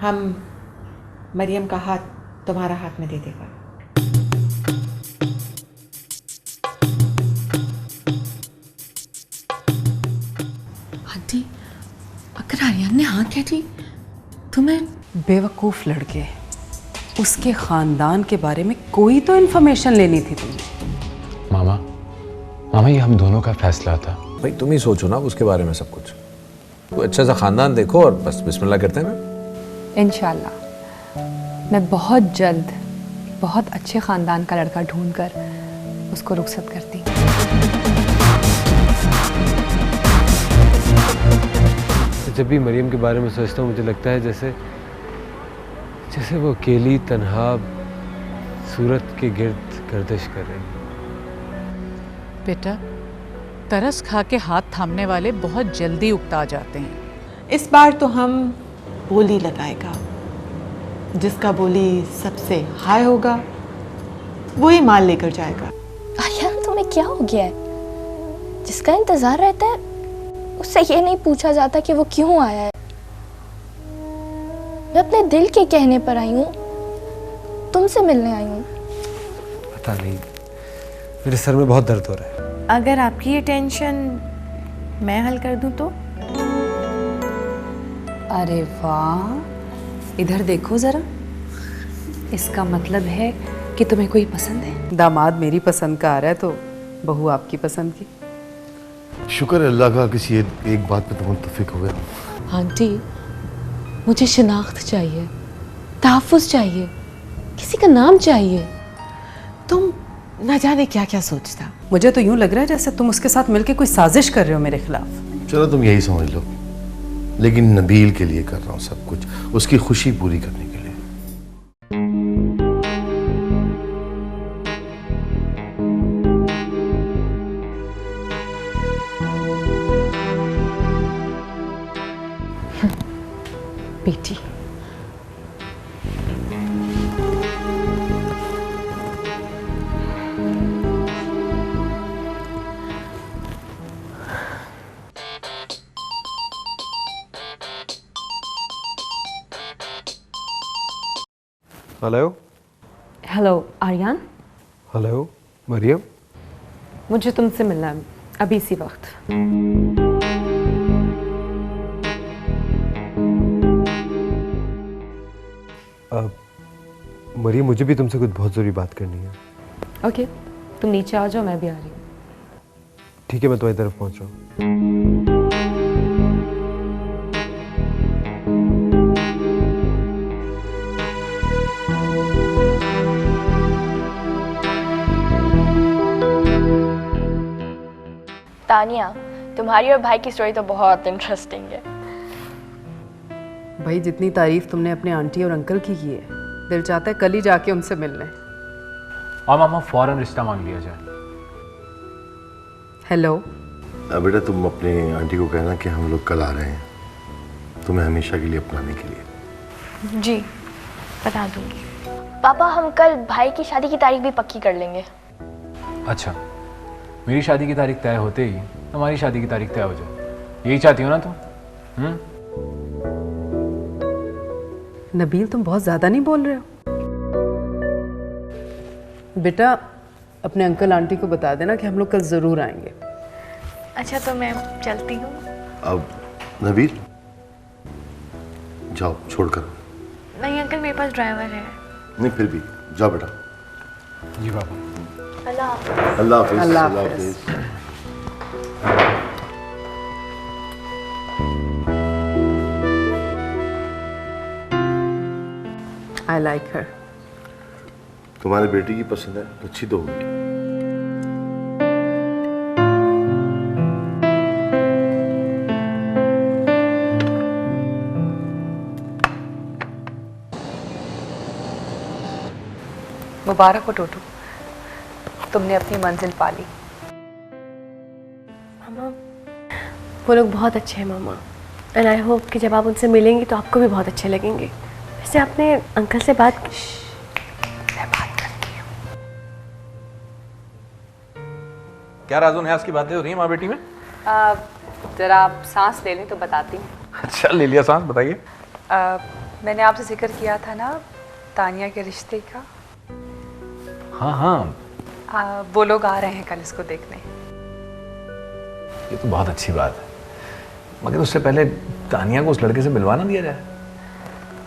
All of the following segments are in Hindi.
हम मरियम का हाथ तुम्हारा हाथ में दे देगा। आंटी, अगर आर्यन ने हाँ कह दी तो मैं... बेवकूफ़ लड़के, उसके ख़ानदान के बारे में कोई तो इन्फॉर्मेशन लेनी थी तुम्हें। मामा ये हम दोनों का फैसला था। भाई तुम ही सोचो ना उसके बारे में सब कुछ। तो अच्छा सा खानदान देखो और बस बिस्मिल्लाह करते हैं ना। इंशाल्लाह मैं बहुत जल्द बहुत अच्छे ख़ानदान का लड़का ढूंढकर उसको रुखसत करती। जब भी मरियम के बारे में सोचता हूँ मुझे लगता है जैसे वो अकेली तन्हा सूरत के गिर्द गर्दिश कर रही है। बेटा, तरस खा के हाथ थामने वाले बहुत जल्दी उकता जाते हैं। इस बार तो हम बोली लगाएगा, जिसका बोली सबसे हाई होगा वही माल लेकर जाएगा। आर्यन, तुम्हें क्या हो गया है? जिसका इंतजार रहता है उससे ये नहीं पूछा जाता कि वो क्यों आया है। मैं अपने दिल के कहने पर आई हूँ, तुमसे मिलने आई हूँ। पता नहीं, मेरे सर में बहुत दर्द हो रहा है। अगर आपकी ये टेंशन मैं हल कर दूं तो? अरे वाह, इधर देखो जरा। इसका मतलब है कि तुम्हें कोई पसंद है। दामाद मेरी पसंद का आ रहा है तो बहू आपकी पसंद की। शुक्र है अल्लाह का, किसी एक बात पे तो मुत्तफिक हो गया। आंटी, मुझे शिनाख्त चाहिए, तहफ़्फ़ुज़ चाहिए, किसी का नाम चाहिए। तुम न जाने क्या क्या सोचता। मुझे तो यूं लग रहा है जैसे तुम उसके साथ मिलके कोई साजिश कर रहे हो मेरे खिलाफ। चलो तुम यही समझ लो, लेकिन नबील के लिए कर रहा हूँ सब कुछ, उसकी खुशी पूरी करने के लिए। बेटी, hello. Hello Aryan, hello Mariam. मुझे तुमसे मिलना है अभी इसी वक्त। मरियम, मुझे भी तुमसे कुछ बहुत ज़रूरी बात करनी है। ओके, तुम नीचे आ जाओ, मैं भी आ रही हूँ। ठीक है, मैं तुम्हारी तरफ पहुंच रहा हूँ। तानिया, तुम्हारी और भाई की स्टोरी तो बहुत इंटरेस्टिंग है। भाई, जितनी तारीफ तुमने अपने आंटी और अंकल की है, दिल चाहता है कल ही जाके उनसे मिलने। और मामा फौरन रिश्ता मांग लिया जाए। हेलो। बेटा, तुम अपने आंटी को कहना कि हम लोग कल आ रहे हैं, तुम्हें हमेशा के लिए अपनाने के लिए। जी, बता दूंगी। पापा, हम कल भाई की शादी की तारीख भी पक्की कर लेंगे। अच्छा, मेरी शादी की तारीख तय होते ही हमारी शादी की तारीख तय हो जाए, यही चाहती हो ना तुम? नबील, तुम बहुत ज़्यादा नहीं बोल रहे हो? बेटा, अपने अंकल आंटी को बता देना कि हम लोग कल ज़रूर आएंगे। अच्छा, तो मैं चलती हूँ। अब नबील, जाओ छोड़कर। नहीं अंकल, मेरे पास ड्राइवर है। नहीं, फिर भी जाओ बेटा। जी पापा। अल्लाह हाफ़िज़। अल्लाह हाफ़िज़। अल्लाह अल्लाह हाफ़िज़। हाफ़िज़। आई लाइक हर। तुम्हारे बेटी की पसंद है तो अच्छी तो होगी। मुबारक हो टोटू, तुमने अपनी मंजिल पा ली। मामा, वो लोग बहुत अच्छे हैं मामा, एंड आई होप कि जब आप उनसे मिलेंगी तो आपको भी बहुत अच्छे लगेंगे। वैसे आपने अंकल से बात की? मैं बात करती हूँ। क्या राजू न्याज की बातें हो रही हैं माँ बेटी में? जरा आप सांस ले लें तो बताती हूँ। अच्छा, ले लिया सांस, बताइए। मैंने आपसे जिक्र किया था ना तानिया के रिश्ते का। हाँ हाँ, वो लोग आ रहे हैं कल इसको देखने। ये तो बहुत अच्छी बात है, मगर उससे पहले तानिया को उस लड़के से मिलवा ना दिया जाए।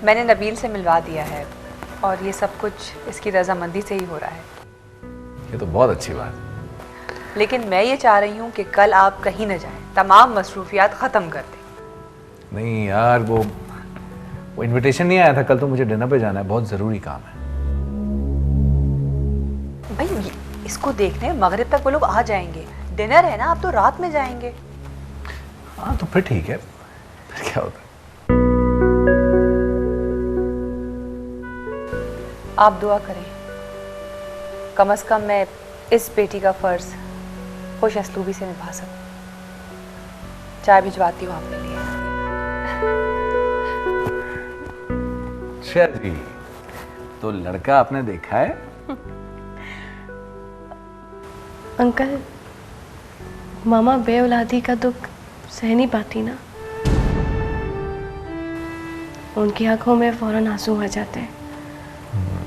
मैंने नबील से मिलवा दिया है और ये सब कुछ इसकी रजामंदी से ही हो रहा है। ये तो बहुत अच्छी बात है। लेकिन मैं ये चाह रही हूँ कि कल आप कहीं न जाएं, तमाम मसरूफियात ख़त्म कर दें। नहीं यार, वो इनविटेशन नहीं आया था कल, तो मुझे डिनर पे जाना है, बहुत ज़रूरी काम है। भाई इसको देखने मगरिब तक वो लोग आ जाएंगे, डिनर है ना, आप तो रात में जाएंगे। हाँ तो फिर ठीक है, फिर क्या होता है। आप दुआ करें, कम से कम मैं इस बेटी का फ़र्ज़ खुश असलूबी से निभा सकूं। चाय भिजवाती हूँ आपके लिए। अच्छा जी, तो लड़का आपने देखा है? अंकल, मामा बे औलादी का दुख सह नहीं पाती ना, उनकी आंखों में फौरन आंसू आ जाते हैं।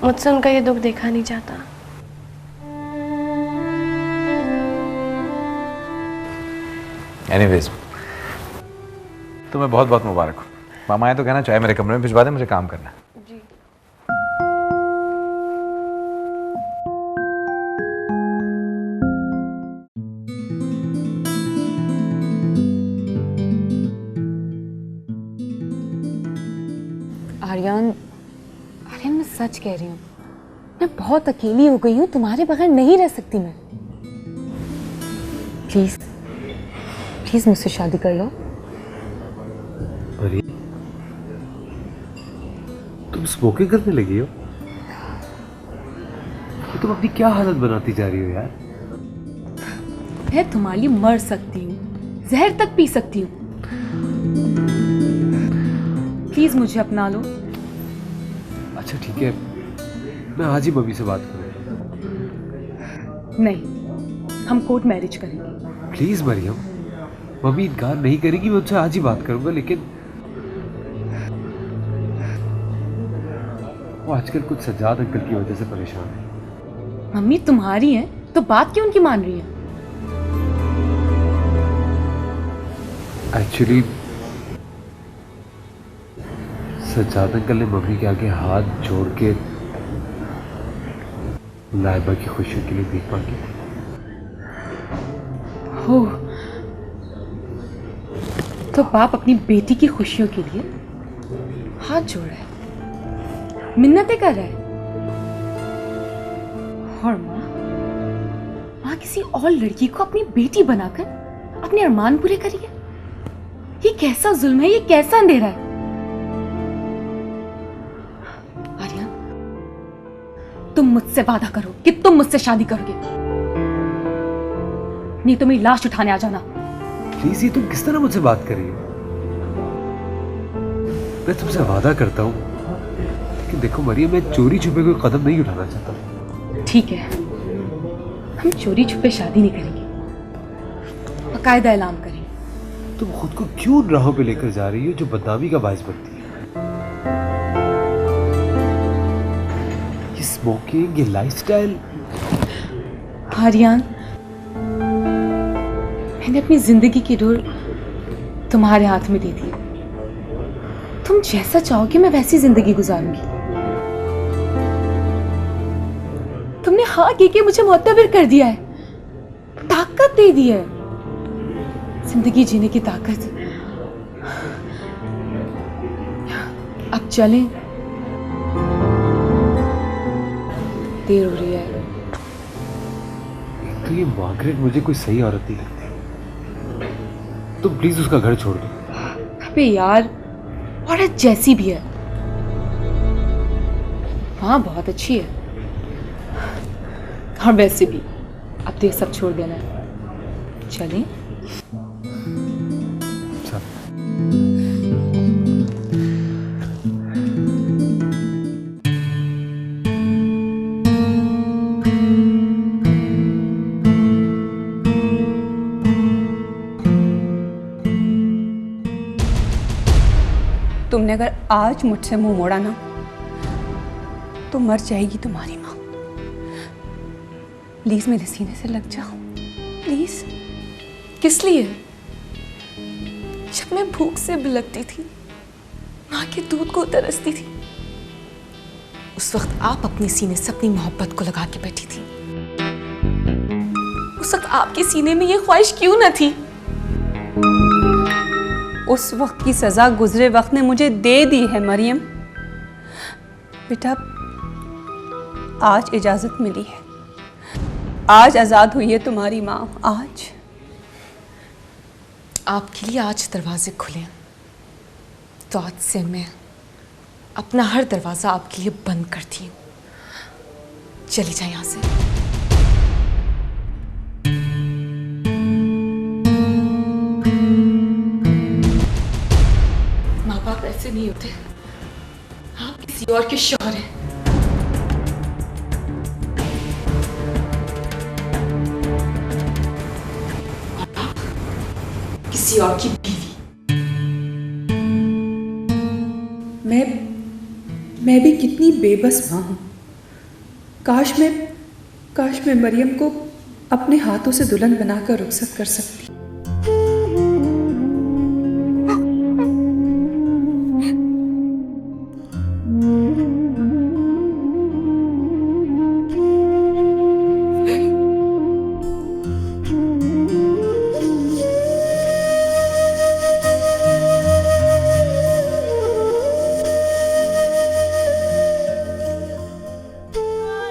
मुझसे उनका ये दुख देखा नहीं जाता। एनीवेज, तुम्हें बहुत बहुत मुबारक हो। मामा आए तो कहना चाय मेरे कमरे में भिजवा दे, मुझे काम करना है। जी। आर्यन, आर्यन मैं सच कह रही हूँ, मैं बहुत अकेली हो गई हूँ, तुम्हारे बगैर नहीं रह सकती मैं। प्लीज प्लीज मुझसे शादी कर लो। अरे तुम स्मोकिंग करने लगी हो? तो तुम अपनी क्या हालत बनाती जा रही हो यार? मैं तुम्हारे लिए मर सकती हूँ, जहर तक पी सकती हूँ। प्लीज मुझे अपना लो। अच्छा ठीक है, मैं आज ही मम्मी से बात करूँगा। नहीं, हम कोर्ट मैरिज करेंगे। प्लीज मरियम, मम्मी इनकार नहीं करेगी, मैं उनसे आज ही बात करूंगा, लेकिन वो आजकल कुछ सज्जाद अंकल की वजह से परेशान है। मम्मी तुम्हारी है तो बात क्यों उनकी मान रही है? एक्चुअली सज्जाद अंकल ने मम्मी के आगे हाथ जोड़ के लाइबा की खुशियों के लिए भीख मांगी। हो तो बाप अपनी बेटी की खुशियों के लिए हाथ जोड़ रहा है, मिन्नतें कर रहा है, और माँ किसी और लड़की को अपनी बेटी बनाकर अपने अरमान पूरे करिए। ये कैसा जुल्म है, ये कैसा अंधेरा है? आर्यन, तुम मुझसे वादा करो कि तुम मुझसे शादी करोगे, नहीं तो मेरी लाश उठाने आ जाना। प्लीज, ये तुम किस तरह मुझसे बात कर रही हो? मैं तुमसे वादा करता हूँ, लेकिन देखो मरियम, मैं चोरी छुपे कोई कदम नहीं उठाना चाहता। ठीक है, हम चोरी छुपे शादी नहीं करेंगे, बाकायदा ऐलान करेंगे। तुम खुद को क्यों उन राहों पे लेकर जा रही हो जो बदनामी का बायस बनती है? ये स्मोकिंग, ये लाइफस्टाइल। आर्यन, मैंने अपनी जिंदगी की डोर तुम्हारे हाथ में दे दी। तुम जैसा चाहोगे मैं वैसी जिंदगी गुजारूंगी। तुमने हाँ के मुझे मुअत्तबर कर दिया है, ताकत दे दी है, जिंदगी जीने की ताकत। अब चलें, देर हो रही है। तो ये मार्गरेट मुझे कोई सही औरत नहीं लगती। तुम प्लीज उसका घर छोड़ दो। अबे यार, औरत जैसी भी है, हाँ बहुत अच्छी है, और वैसे भी अब तो ये सब छोड़ देना है। चलें? तुमने अगर आज मुझसे मुंह मोड़ा ना तो मर जाएगी तुम्हारी माँ। प्लीज मेरे सीने से लग जाओ, प्लीज। किस लिए? जब मैं भूख से बिलखती थी, माँ के दूध को तरसती थी, उस वक्त आप अपने सीने से अपनी मोहब्बत को लगा के बैठी थी। उस वक्त आपके सीने में ये ख्वाहिश क्यों न थी? उस वक्त की सजा गुजरे वक्त ने मुझे दे दी है मरियम। बेटा आज इजाजत मिली है, आज आजाद हुई है तुम्हारी माँ। आज आपके लिए आज दरवाजे खुले, तो आज से मैं अपना हर दरवाजा आपके लिए बंद करती हूँ। चली जाए यहाँ से। माँ बाप ऐसे नहीं होते, आप किसी और के शौहर हैं। और आप किसी और की बीवी। मैं भी कितनी बेबस माँ हूँ। काश मैं मरियम को अपने हाथों से दुल्हन बनाकर रुखसत कर सकती।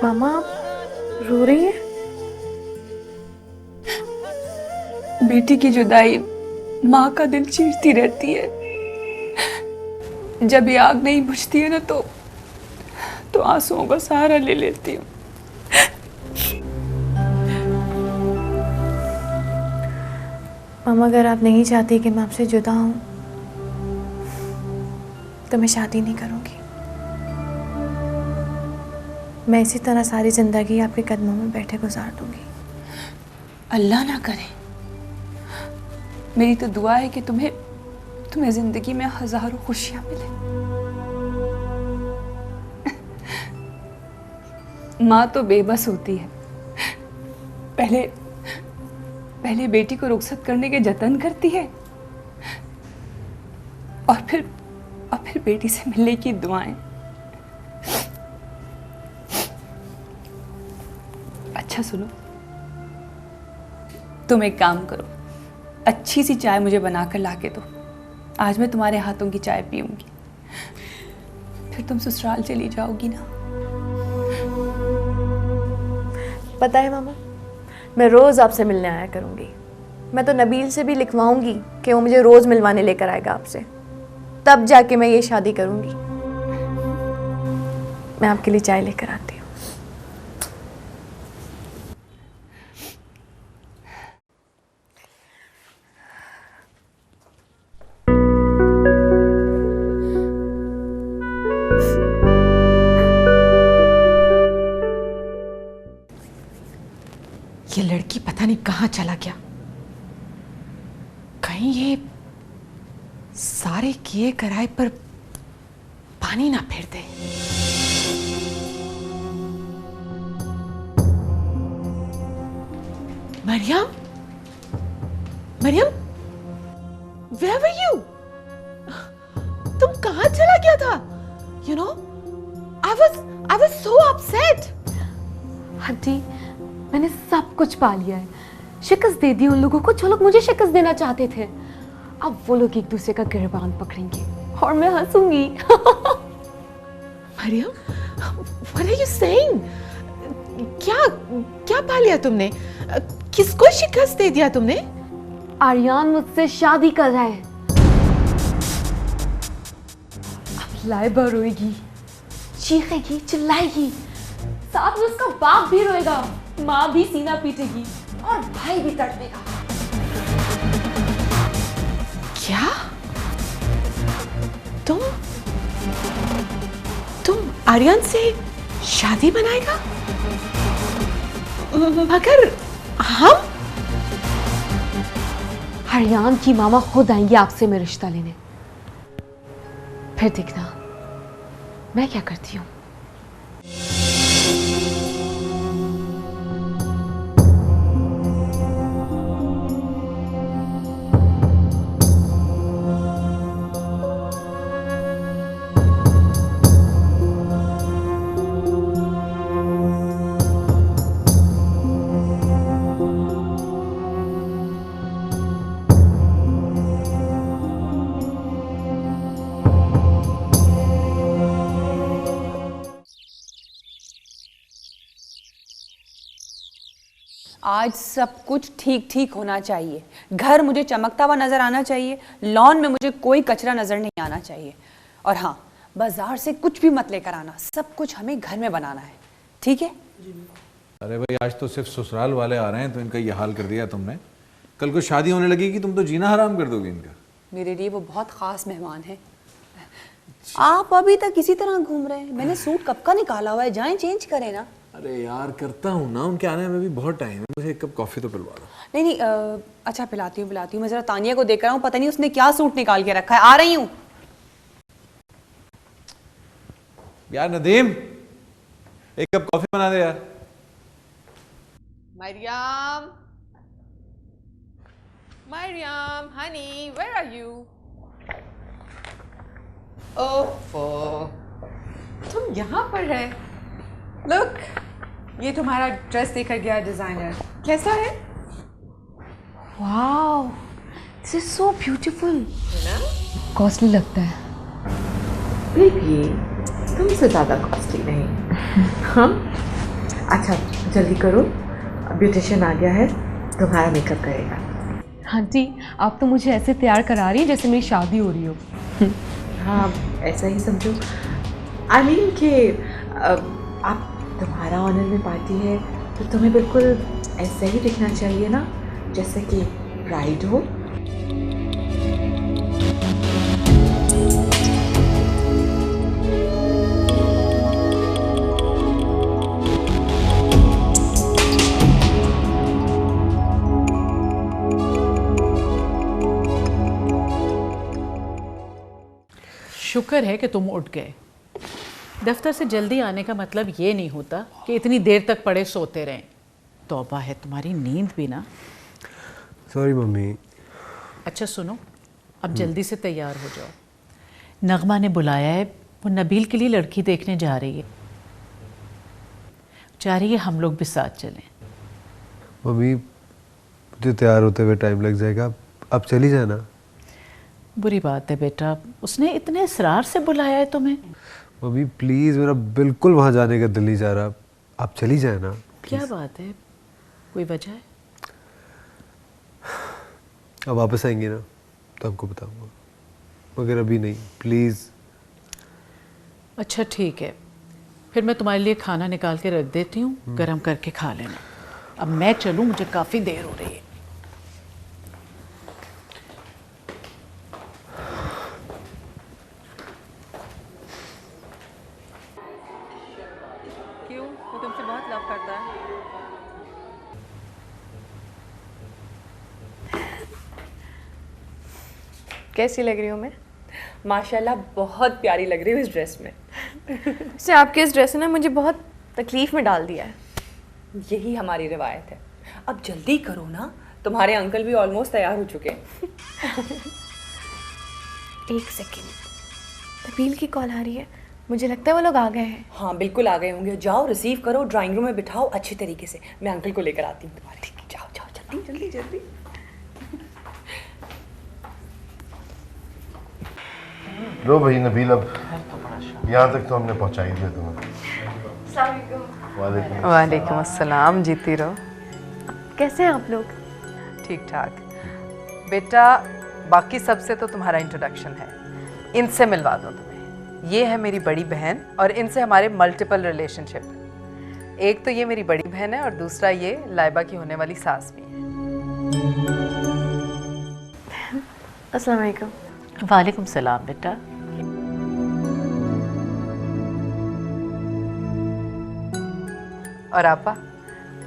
मामा रो रही है? बेटी की जुदाई माँ का दिल चीरती रहती है। जब ये आग नहीं बुझती है ना तो आंसुओं का सहारा ले लेती हूँ। मामा अगर आप नहीं चाहती कि मैं आपसे जुदा हूँ तो मैं शादी नहीं करूँगी। मैं इसी तरह सारी जिंदगी आपके कदमों में बैठे गुजार दूंगी। अल्लाह ना करे। मेरी तो दुआ है कि तुम्हें जिंदगी में हजारों खुशियां मिले। माँ तो बेबस होती है, पहले बेटी को रुखसत करने के जतन करती है और फिर बेटी से मिलने की दुआएं। अच्छा सुनो, तुम एक काम करो, अच्छी सी चाय मुझे बनाकर लाके दो। आज मैं तुम्हारे हाथों की चाय पीऊंगी, फिर तुम ससुराल चली जाओगी ना। पता है मामा, मैं रोज़ आपसे मिलने आया करूँगी। मैं तो नबील से भी लिखवाऊंगी कि वो मुझे रोज़ मिलवाने लेकर आएगा आपसे, तब जाके मैं ये शादी करूँगी। मैं आपके लिए चाय लेकर आती हूँ। ये लड़की पता नहीं कहाँ चला गया। कहीं ये सारे किए कराए पर पानी ना फेर दे। Maryam, where were you? तुम कहाँ चला गया था? You know, I was so upset. Aunty, मैंने सब कुछ पा लिया है। शिकस्त दे दी उन लोगों को जो लोग मुझे शिकस्त देना चाहते थे। अब वो लोग एक दूसरे का गिरबान पकड़ेंगे और मैं हंसूंगी। Maryam, what are you saying? क्या पा लिया तुमने? किसको शिकस्त दे दिया तुमने? आर्यन मुझसे शादी कर रहा है। अब लाइबा रोएगी, चीखेगी, चिल्लाएगी, साथ में उसका बाप भी रोएगा, माँ भी सीना पीटेगी और भाई भी तड़पेगा। क्या? तुम आर्यन से शादी बनाएगा? मगर हम? आर्यन की मामा खुद आएंगे आपसे में रिश्ता लेने, फिर देखना मैं क्या करती हूँ। आज सब कुछ ठीक ठीक होना चाहिए। घर मुझे चमकता हुआ नजर आना चाहिए, लॉन में मुझे कोई कचरा नजर नहीं आना चाहिए। और हाँ, बाजार से कुछ भी मत लेकर आना, सब कुछ हमें घर में बनाना है, ठीक है? अरे भाई, आज तो सिर्फ ससुराल वाले आ रहे हैं तो इनका ये हाल कर दिया तुमने। कल को शादी होने लगेगी, तुम तो जीना हराम कर दोगे इनका। मेरे लिए वो बहुत खास मेहमान है। आप अभी तक इसी तरह घूम रहे हैं। मैंने सूट कब का निकाला हुआ है, जाएं चेंज करें ना। अरे यार, करता हूँ ना, उनके आने में भी बहुत टाइम है। मुझे एक कप कॉफी तो पिलवा दो। नहीं, अच्छा पिलाती हूँ। मैं जरा तानिया को देख रहा हूँ, पता नहीं उसने क्या सूट निकाल के रखा है। आ रही हूँ। यार नदीम, एक कप कॉफी बना दे यार। Maryam, honey, where are you? ओफो, तुम यहाँ पर है। Look, ये तुम्हारा ड्रेस देकर गया डिजाइनर। कैसा है? Wow, this is so beautiful. Costly लगता है। बेबी, तुमसे ज़्यादा कॉस्टली नहीं। हाँ, अच्छा जल्दी करो, ब्यूटिशियन आ गया है, तुम्हारा मेकअप करेगा। आंटी, आप तो मुझे ऐसे तैयार करा रही हैं जैसे मेरी शादी हो रही हो। हाँ, ऐसा ही समझो। आई मीन कि आप तुम्हारा ऑनर में पार्टी है तो तुम्हें बिल्कुल ऐसा ही दिखना चाहिए ना, जैसे कि ब्राइड हो। शुक्र है कि तुम उठ गए। दफ्तर से जल्दी आने का मतलब ये नहीं होता कि इतनी देर तक पड़े सोते रहें। तौबा है तुम्हारी नींद भी ना। Sorry mummy. अच्छा सुनो, अब जल्दी से तैयार हो जाओ। नगमा ने बुलाया है, वो नबील के लिए लड़की देखने जा रही है। चाह रही है हम लोग भी साथ चलें। मम्मी, मुझे तैयार होते हुए टाइम लग जाएगा, अब चली जाना। बुरी बात है बेटा, उसने इतने इसरार से बुलाया है तुम्हें। मम्मी प्लीज़, मेरा बिल्कुल वहाँ जाने का दिल नहीं जा रहा, आप चली जाए ना। क्या बात है, कोई वजह है? अब वापस आएंगे ना तो हमको बताऊंगा, मगर अभी नहीं, प्लीज़। अच्छा ठीक है, फिर मैं तुम्हारे लिए खाना निकाल के रख देती हूँ, गरम करके खा लेना। अब मैं चलूँ, मुझे काफ़ी देर हो रही है। क्यों? वो तुमसे बहुत लव करता है। कैसी लग रही हूँ मैं? माशाल्लाह बहुत प्यारी लग रही हो इस ड्रेस में। वैसे आपके इस ड्रेस ने मुझे बहुत तकलीफ में डाल दिया है। यही हमारी रिवायत है। अब जल्दी करो ना, तुम्हारे अंकल भी ऑलमोस्ट तैयार हो चुके हैं। एक सेकेंड, नबील की कॉल आ रही है, मुझे लगता है वो लोग आ गए हैं। हाँ बिल्कुल आ गए होंगे। जाओ रिसीव करो, ड्राइंग रूम में बिठाओ अच्छी तरीके से। मैं अंकल को लेकर आती हूँ तुम्हारे। जाओ जाओ जल्दी जल्दी जल्दी। लो भाई नबील, अब यहाँ तक तो हमने पहुँचा ही दिया तुम्हें। वालेकुम अस्सलाम, जीती रहो। कैसे हैं आप लोग? ठीक ठाक। बेटा, बाकी सबसे तो तुम्हारा इंट्रोडक्शन है, इनसे मिलवा दो तुम्हें। ये है मेरी बड़ी बहन और इनसे हमारे मल्टीपल रिलेशनशिप। एक तो ये मेरी बड़ी बहन है और दूसरा ये लाइबा की होने वाली सास भी है। अस्सलाम वालेकुम। वालेकुम सलाम बेटा। और आपा,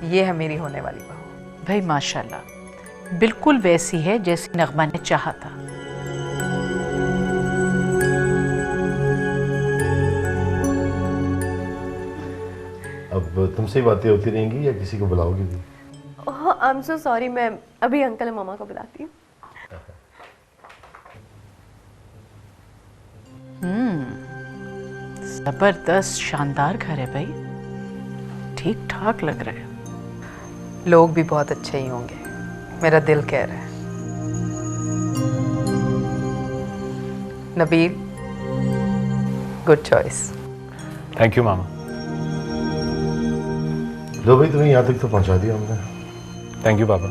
ये है मेरी होने वाली बहू। भाई माशाल्लाह, बिल्कुल वैसी है जैसी नगमा ने चाहा था। अब तुमसे ही बातें होती रहेंगी या किसी को बुलाओगी भी? आई एम सो सॉरी, मैं अभी अंकल और मामा को बुलाती हूँ। जबरदस्त शानदार घर है भाई, ठीक ठाक लग रहा है। लोग भी बहुत अच्छे ही होंगे, मेरा दिल कह रहा है। Nabeel, good choice. Thank you मामा। लो भाई, तुम्हें यहाँ तक तो पहुँचा दिया हमने। थैंक यू पापा।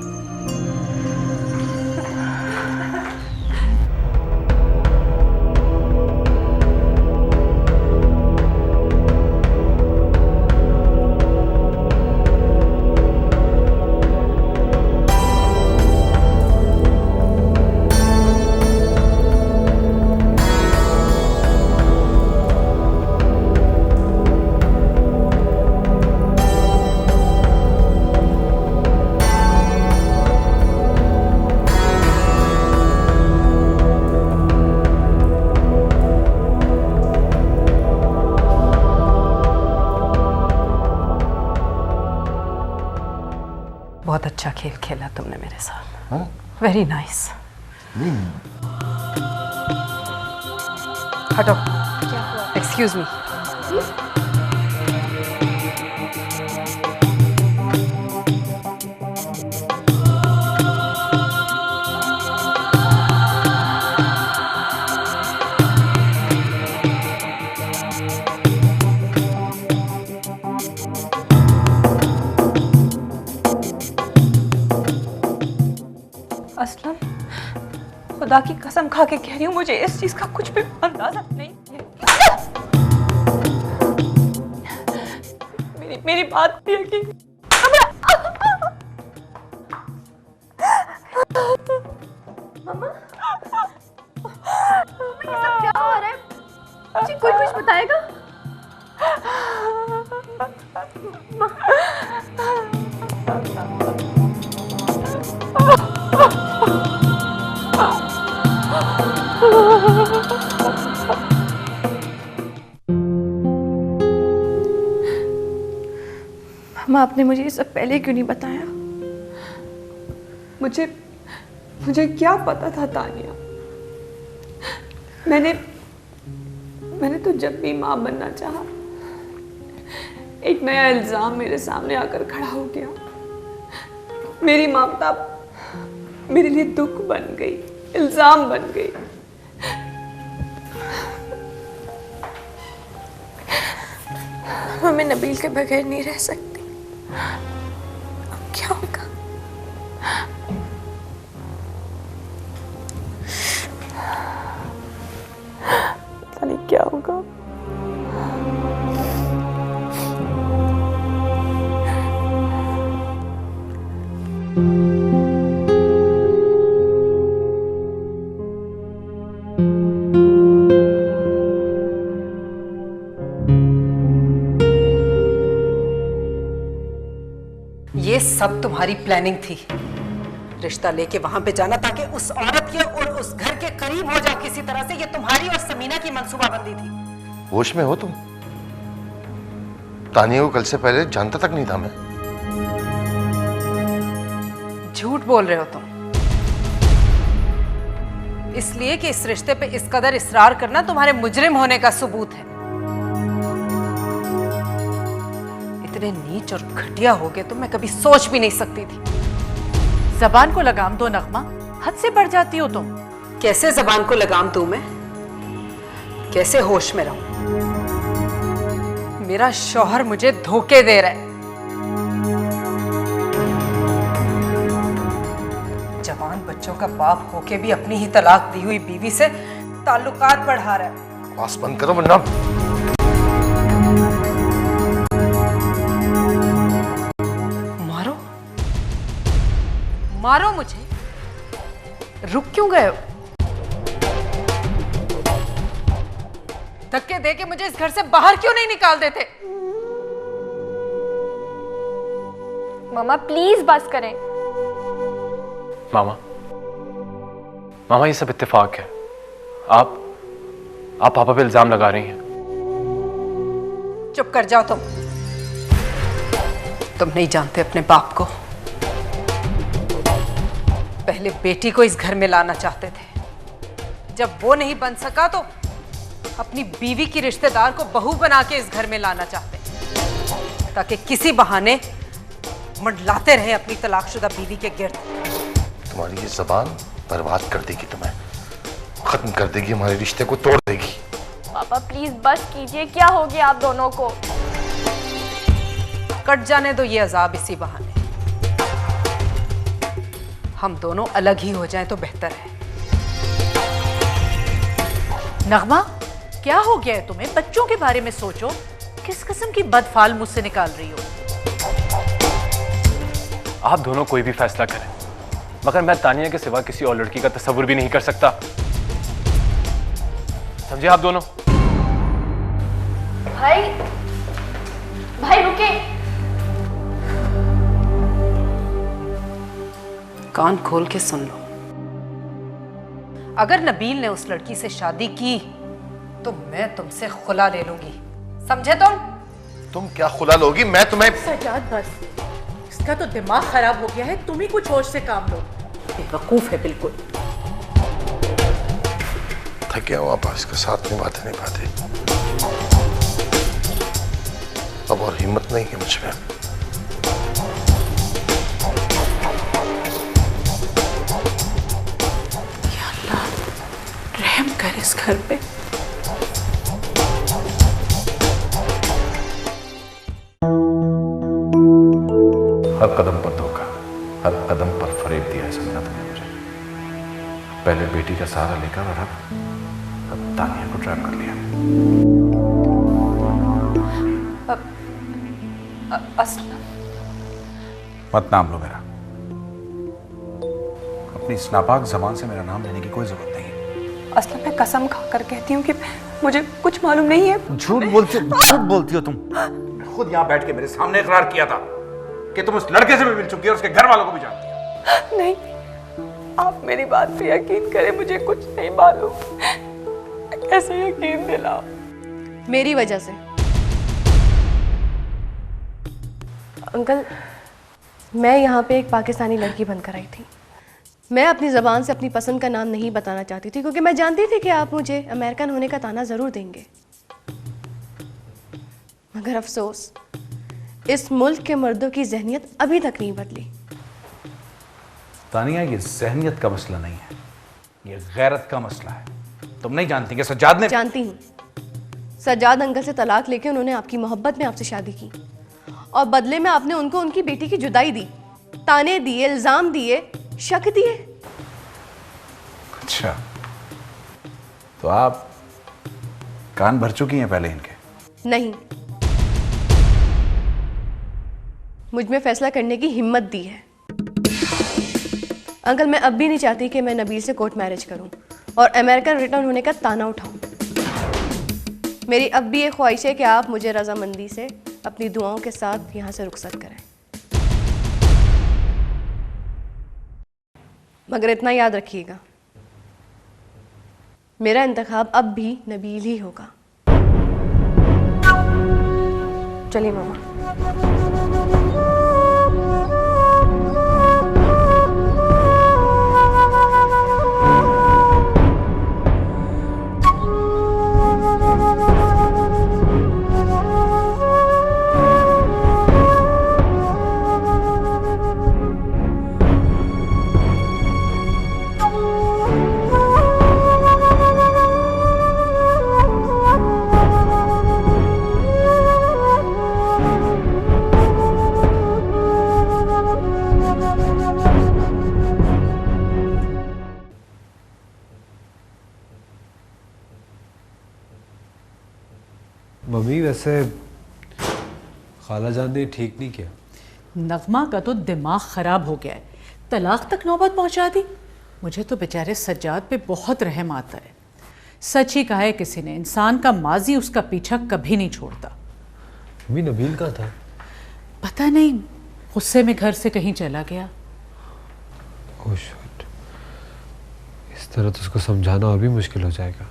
बहुत अच्छा खेल खेला तुमने मेरे साथ। Very nice. हटो। Excuse me. असलम, खुदा की कसम खा के कह रही हूँ, मुझे इस चीज का कुछ भी अंदाजा नहीं है। मेरी बात भी यकीन। मामा, ये सब क्या हो रहा है? मुझे कोई कुछ बताएगा? मामा, आपने मुझे ये सब पहले क्यों नहीं बताया? मुझे क्या पता था तानिया। मैंने तो जब भी माँ बनना चाहा, एक नया इल्जाम मेरे सामने आकर खड़ा हो गया। मेरी ममता मेरे लिए दुख बन गई, इल्जाम बन गई। मैं नबील के बगैर नहीं रह सकती। अब क्या होगा? पता नहीं क्या होगा। ये सब तुम्हारी प्लानिंग थी। रिश्ता लेके वहां पे जाना ताकि उस औरत के और उस घर के करीब हो जाओ किसी तरह से। ये तुम्हारी और समीना की मंसूबाबंदी थी। होश में हो तुम? तानिया को कल से पहले जानता तक नहीं था मैं। झूठ बोल रहे हो तुम, इसलिए कि इस रिश्ते पे इस कदर इसरार करना तुम्हारे मुजरिम होने का सबूत है। इतने नीच और घटिया हो गए तो मैं कभी सोच भी नहीं सकती थी। जबान को लगाम दो नगमा, हद से बढ़ जाती हो तुम। कैसे जबान को लगाम दूं मैं? कैसे होश में रहूं? मेरा शौहर मुझे धोखे दे रहा है। जवान बच्चों का बाप होके भी अपनी ही तलाक दी हुई बीवी से ताल्लुकात बढ़ा रहा है। बस बंद करो वरना। मारो, मारो मुझे। रुक क्यों गए हो? धक्के दे के मुझे इस घर से बाहर क्यों नहीं निकाल देते? मामा प्लीज बस करें। मामा ये सब इत्तेफाक है। आप पापा पे इल्जाम लगा रही हैं। चुप कर जाओ तुम। तुम नहीं जानते अपने बाप को। पहले बेटी को इस घर में लाना चाहते थे, जब वो नहीं बन सका तो अपनी बीवी की रिश्तेदार को बहू बना के इस घर में लाना चाहते, ताकि किसी बहाने मंडलाते रहे अपनी तलाकशुदा बीवी के गिर्द। तुम्हारी ये जबान बर्बाद कर देगी, तुम्हें खत्म कर देगी, हमारे रिश्ते को तोड़ देगी। पापा प्लीज बस कीजिए, क्या हो गया आप दोनों को? कट जाने दो ये अजाब इसी बहाने। हम दोनों अलग ही हो जाएं तो बेहतर है। नगमा, क्या हो गया है तुम्हें? बच्चों के बारे में सोचो। किस किस्म की बदफाल मुझसे निकाल रही हो? आप दोनों कोई भी फैसला करें, मगर मैं तानिया के सिवा किसी और लड़की का तस्वुर भी नहीं कर सकता। समझे आप दोनों? भाई, भाई रुके। कान खोल के सुन लो। अगर नबील ने उस लड़की से शादी की तो मैं तुमसे खुला ले लूंगी, समझे तुम क्या खुला लोगी? मैं तुम्हें। सजाद बस, इसका तो दिमाग खराब हो गया है। तुम ही कुछ होश से काम लो। बेवकूफ है बिल्कुल। थक गया हूं आप इसके साथ निभाते निभाते, अब और हिम्मत नहीं है मुझ में। या अल्लाह, रहम कर इस घर पे। हर कदम पर धोखा, हर कदम पर फरेब दिया है समझा तुमने मुझे। पहले बेटी का सहारा लेकर और अब तानिया को ट्रैप कर लिया। मत नाम लो मेरा। अपनी इस नापाक जबान से मेरा नाम लेने की कोई जरूरत नहीं है। असलम मैं कसम खाकर कहती हूँ कि मुझे कुछ मालूम नहीं है। झूठ बोलती हो तुम। खुद यहाँ बैठ के मेरे सामने इकरार किया था कि तुम उस लड़के से भी मिल चुकी है और उसके घर वालों को भी जानती हो। नहीं, आप मेरी बात पे यकीन करें, मुझे कुछ नहीं मालूम। कैसे यकीन दिलाओ? मेरी वजह से। अंकल, मैं यहाँ पे एक पाकिस्तानी लड़की बनकर आई थी। मैं अपनी ज़बान से अपनी पसंद का नाम नहीं बताना चाहती थी, क्योंकि मैं जानती थी कि आप मुझे अमेरिकन होने का ताना ज़रूर देंगे। मगर अफसोस, इस मुल्क के मर्दों की जहनियत अभी तक नहीं बदली। तानिया, ये जहनियत का मसला नहीं है, ये गैरत का मसला है। तुम नहीं जानती कि सज्जाद ने। जानती हूँ। सज्जाद अंकल से तलाक लेके उन्होंने आपकी मोहब्बत में आपसे शादी की, और बदले में आपने उनको उनकी बेटी की जुदाई दी, ताने दिए, इल्जाम दिए, शक दिए। अच्छा, तो आप कान भर चुकी हैं पहले इनके? नहीं, मुझ में फैसला करने की हिम्मत दी है। अंकल, मैं अब भी नहीं चाहती कि मैं नबील से कोर्ट मैरिज करूं और अमेरिकन रिटर्न होने का ताना उठाऊं। मेरी अब भी ये ख्वाहिश है कि आप मुझे रजामंदी से अपनी दुआओं के साथ यहाँ से रुखसत करें। मगर इतना याद रखिएगा, मेरा इंतखाब अब भी नबील ही होगा। चलिए मामा। मम्मी, वैसे खाला जान ने ठीक नहीं किया। नगमा का तो दिमाग खराब हो गया है, तलाक तक नौबत पहुंचा दी। मुझे तो बेचारे सज्जाद पे बहुत रहम आता है। सच ही कहा है किसी ने, इंसान का माजी उसका पीछा कभी नहीं छोड़ता। मम्मी, नबील कहाँ था? पता नहीं, गुस्से में घर से कहीं चला गया। ओह शिट, इस तरह तो उसको समझाना और भी मुश्किल हो जाएगा।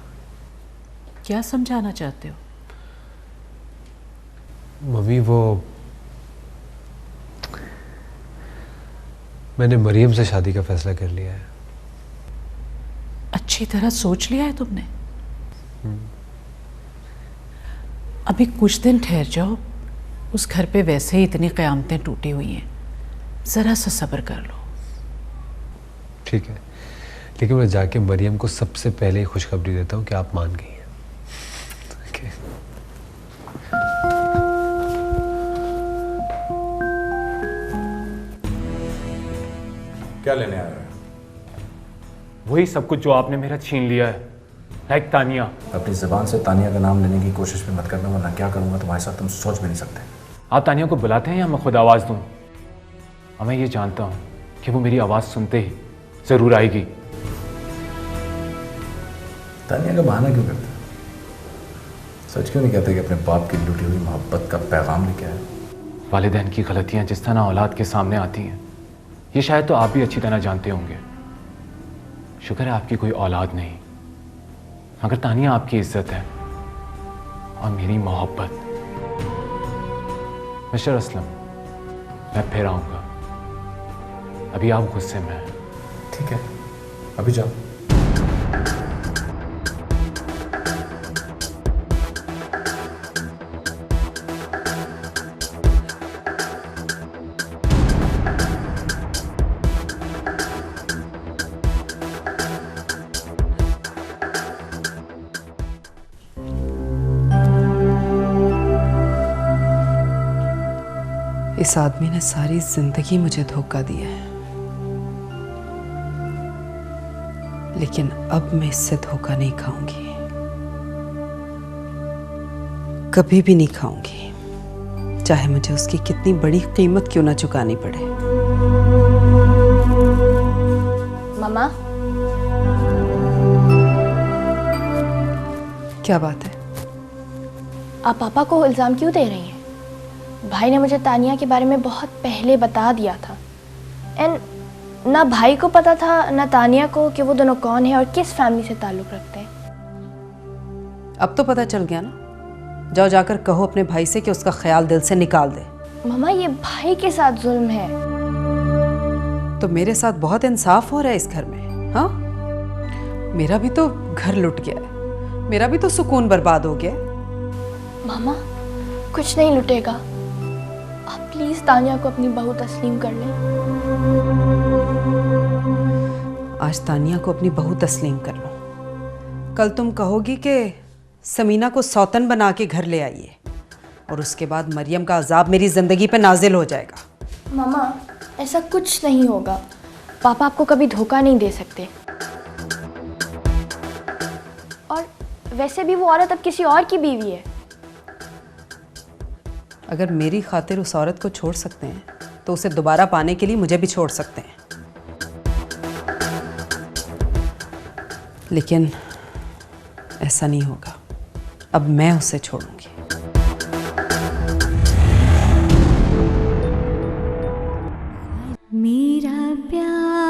क्या समझाना चाहते हो? मम्मी, वो मैंने मरियम से शादी का फैसला कर लिया है। अच्छी तरह सोच लिया है तुमने? अभी कुछ दिन ठहर जाओ, उस घर पे वैसे ही इतनी क़यामतें टूटी हुई हैं, ज़रा सा सब्र कर लो। ठीक है, लेकिन मैं जाके मरियम को सबसे पहले ही खुशखबरी देता हूँ कि आप मान गई हैं। Okay. क्या लेने आया है? वही सब कुछ जो आपने मेरा छीन लिया है, लाइक तानिया। अपनी ज़बान से तानिया का नाम लेने की कोशिश भी मत करना, वरना क्या करूँगा तुम्हारे साथ तुम सोच भी नहीं सकते। आप तानिया को बुलाते हैं या मैं खुद आवाज़ दूँ? और मैं ये जानता हूँ कि वो मेरी आवाज़ सुनते ही ज़रूर आएगी। तानिया का बहाना क्यों करते? सच क्यों नहीं कहते कि अपने बाप की लुटी हुई मोहब्बत का पैगाम लेके आए? वालिदैन की गलतियाँ जिस तरह औलाद के सामने आती हैं, ये शायद तो आप भी अच्छी तरह जानते होंगे। शुक्र है आपकी कोई औलाद नहीं, मगर तानिया आपकी इज्जत है और मेरी मोहब्बत। मिस्टर असलम, मैं फिर आऊँगा, अभी आप गुस्से में हैं। ठीक है, अभी जाओ। इस आदमी ने सारी जिंदगी मुझे धोखा दिया है, लेकिन अब मैं इससे धोखा नहीं खाऊंगी, कभी भी नहीं खाऊंगी, चाहे मुझे उसकी कितनी बड़ी कीमत क्यों ना चुकानी पड़े। मामा, क्या बात है? आप पापा को इल्ज़ाम क्यों दे रही हैं? भाई ने मुझे तानिया के बारे में बहुत पहले बता दिया था, एंड ना भाई को पता था ना तानिया को कि वो दोनों कौन है और किस फैमिली से ताल्लुक़ रखते हैं। अब तो पता चल गया ना, जाओ जाकर कहो अपने भाई से कि उसका ख्याल दिल से निकाल दे। मामा, ये भाई के साथ जुल्म है। तो मेरे साथ बहुत इंसाफ हो रहा है इस घर में, हाँ? मेरा भी तो घर लुट गया है, मेरा भी तो सुकून बर्बाद हो गया। मामा, कुछ नहीं लुटेगा, आप प्लीज तानिया को अपनी बहू तस्लीम कर लें। आज तानिया को अपनी बहू तस्लीम कर लो, कल तुम कहोगी कि समीना को सौतन बना के घर ले आइए, और उसके बाद मरियम का अजाब मेरी जिंदगी पे नाजिल हो जाएगा। मामा, ऐसा कुछ नहीं होगा, पापा आपको कभी धोखा नहीं दे सकते। और वैसे भी वो औरत अब किसी और की बीवी है। अगर मेरी खातिर उस औरत को छोड़ सकते हैं तो उसे दोबारा पाने के लिए मुझे भी छोड़ सकते हैं, लेकिन ऐसा नहीं होगा। अब मैं उसे छोड़ूंगी। मेरा प्यार